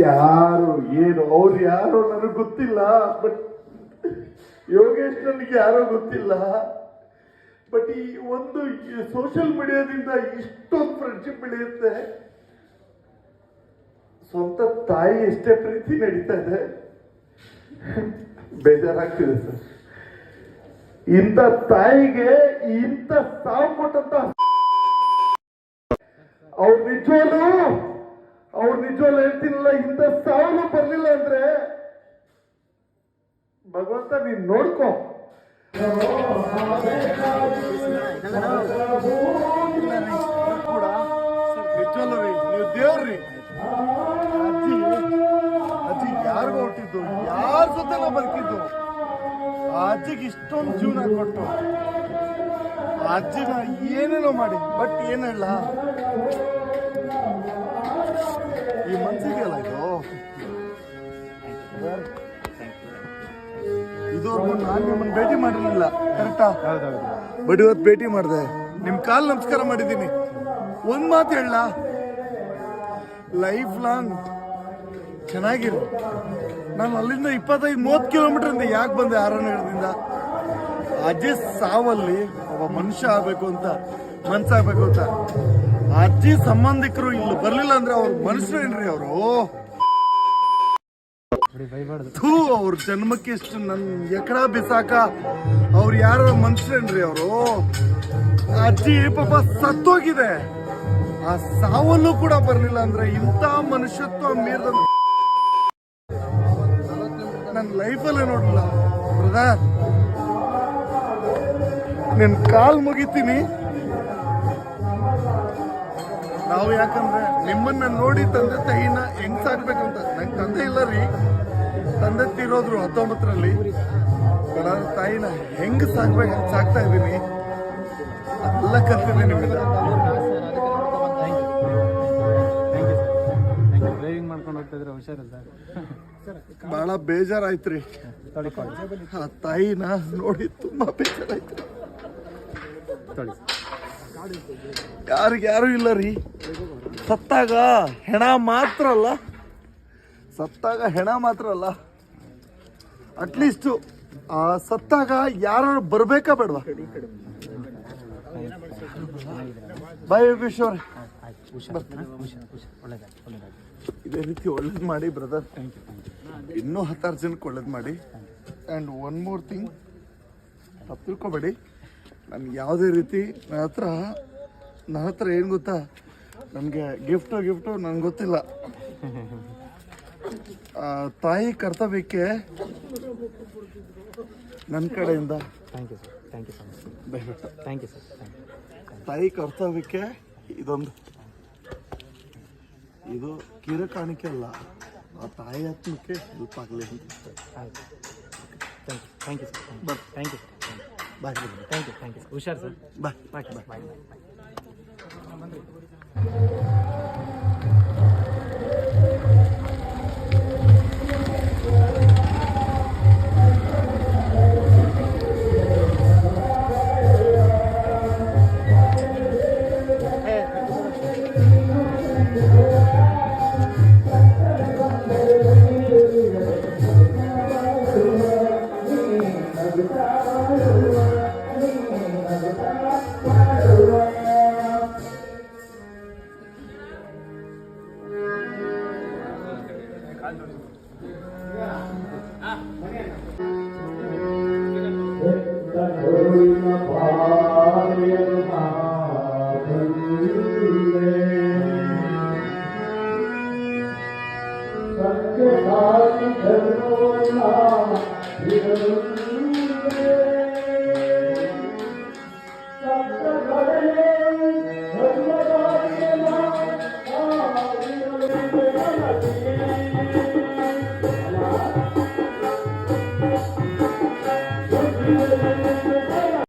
ಯಾರು ಏನು ಅವ್ರು ಯಾರೋ ನನಗೆ ಗೊತ್ತಿಲ್ಲ. ಬಟ್ ಯೋಗೇಶ್ ನನಗೆ ಯಾರೋ ಗೊತ್ತಿಲ್ಲ. ಬಟ್ ಈ ಒಂದು ಸೋಷಿಯಲ್ ಮೀಡಿಯಾದಿಂದ ಇಷ್ಟೊಂದು ಫ್ರೆಂಡ್ಶಿಪ್ ಬೆಳೆಯುತ್ತೆ. ಸ್ವಂತ ತಾಯಿ ಎಷ್ಟೇ ಪ್ರೀತಿ ನಡೀತಾ ಇದೆ. ಬೇಜಾರಾಗ್ತಿದೆ ಸರ್. ಇಂಥ ತಾಯಿಗೆ ಇಂಥ ಸಾವು ಕೊಟ್ಟಂತ ಅವ್ರು ನಿಜವಾಗ್ಲೂ ಹೇಳ್ತೀನಲ್ಲ, ಇಂಥ ಸಾವು ಬರ್ಲಿಲ್ಲ ಅಂದ್ರೆ ಭಗವಂತ ನೀನ್ ನೋಡ್ಕೋ. ನಿಜವಲ್ಲರಿ, ನೀವು ದೇವ್ರಿ. ಅಜ್ಜಿ ಯಾರಿಗೂ ಹುಟ್ಟಿದ್ದು, ಯಾರ ಜೊತೆಲ್ಲ ಬದುಕಿದ್ದು, ಆ ಅಜ್ಜಿಗೆ ಇಷ್ಟೊಂದು ಜೀವನ ಕೊಟ್ಟು ಆ ಅಜ್ಜಿನ ಏನೇನೋ ಮಾಡಿ. ಬಟ್ ಏನ್ ಹೇಳ, ಈ ಮನ್ಸಿಗೆ ಅಲ್ಲ ಇದುವರೆಗೂ ನಾನು ನಿಮ್ಮನ್ನು ಭೇಟಿ ಮಾಡಿರ್ಲಿಲ್ಲ, ಕರೆಕ್ಟಾ? ಬಟ್ ಇವತ್ತು ಭೇಟಿ ಮಾಡಿದೆ, ನಿಮ್ ಕಾಲ್ ನಮಸ್ಕಾರ ಮಾಡಿದ್ದೀನಿ. ಒಂದ್ ಮಾತು ಹೇಳ, ಲೈಫ್ ಲಾಂಗ್ ಚೆನ್ನಾಗಿರು. ನಾನು ಅಲ್ಲಿಂದ 25-30 ಕಿಲೋಮೀಟರ್ ಯಾಕೆ ಬಂದೆ ಆರನಗರದಿಂದ? ಅಜ್ಜಿ ಸಾವಲ್ಲಿ ಒಬ್ಬ ಮನುಷ್ಯ ಆಗ್ಬೇಕು ಅಂತ, ಮನ್ಸಾಗ್ಬೇಕು ಅಂತ. ಅಜ್ಜಿ ಸಂಬಂಧಿಕರು ಇಲ್ಲಿ ಬರ್ಲಿಲ್ಲ ಅಂದ್ರೆ ಅವ್ರ ಮನುಷ್ಯರೇನ್ರಿ ಅವರು? ಅವ್ರ ಜನ್ಮಕ್ಕೆ ಎಷ್ಟು ನನ್ ಎಕಡ ಬಿಸಾಕ ಅವ್ರು ಯಾರ ಮನುಷ್ಯರೇನ್ರಿ ಅವರು? ಅಜ್ಜಿ ಪಾಪ ಸತ್ತೋಗಿದೆ, ಆ ಸಾವಲ್ಲೂ ಕೂಡ ಬರ್ಲಿಲ್ಲ ಅಂದ್ರೆ ಇಂಥ ಮನುಷ್ಯತ್ವ ಮೀರಿದ ನನ್ನ ಲೈಫಲ್ಲೇ ನೋಡಲ್ಲ. ಬ್ರದರ್, ನಿನ್ ಕಾಲ್ ಮುಗಿತೀನಿ. ನಾವು ಯಾಕಂದ್ರೆ ನಿಮ್ಮನ್ನ ನೋಡಿ ತಂದೆ ತಾಯಿನ ಹೆಂಗ್ ಸಾಕ್ಬೇಕಂತ. ನಂಗೆ ತಂದೆ ಇಲ್ಲ ರೀ, ತಂದೆ ತೀರೋದ್ರು 19ರಲ್ಲಿ. ಬಡ ತಾಯಿನ ಹೆಂಗ್ ಸಾಕ್ಬೇಕು ಸಾಕ್ತಾ ಇದ್ದೀನಿ, ಎಲ್ಲ ಕಲ್ತಿದ್ದೀನಿ ನಿಮ್ಮಿಂದ. ಬಹಳ ಬೇಜಾರಾಯ್ತ್ರಿ, ಆ ತಾಯಿನ ನೋಡಿ ತುಂಬಾ ಬೇಜಾರಾಯ್ತು. ಯಾರು ಇಲ್ಲ ರೀ. ಸತ್ತಾಗ ಹೆಣ ಮಾತ್ರ ಅಲ್ಲ, ಅಟ್ಲೀಸ್ಟ್ ಸತ್ತಾಗ ಯಾರು ಬರ್ಬೇಕಾ ಬೇಡವಾ? ಬಾಯ್ ಯೋಗೇಶ್ವರ್, ಇದೇ ರೀತಿ ಒಳ್ಳೇದು ಮಾಡಿ ಬ್ರದರ್. ಇನ್ನೂ 10 ಜನಕ್ಕೆ ಒಳ್ಳೇದು ಮಾಡಿ. ಆ್ಯಂಡ್ ಒನ್ ಮೋರ್ ಥಿಂಗ್, ತಪ್ಪು ತಿಳ್ಕೊಬೇಡಿ, ನನ್ಗೆ ಯಾವುದೇ ರೀತಿ ನನ್ನ ಹತ್ರ ಏನು ಗೊತ್ತಾ, ನನಗೆ ಗಿಫ್ಟು ನನಗೆ ಗೊತ್ತಿಲ್ಲ. ತಾಯಿ ಕರ್ತವ್ಯಕ್ಕೆ ನನ್ನ ಕಡೆಯಿಂದ ದಯವಿಟ್ಟು ತಾಯಿ ಕರ್ತವ್ಯಕ್ಕೆ ಇದು ಕಿರು ಕಾಣಿಕೆ ಅಲ್ಲ, ಆ ತಾಯಿ ಆತ್ಮಕ್ಕೆ ಹೆಲ್ಪ್ ಆಗಲಿ ಅಂತ. Thank you sir. Thank you. Bye. Thank you. ಹುಷಾರ್ ಸರ್. ಬಾಯ್.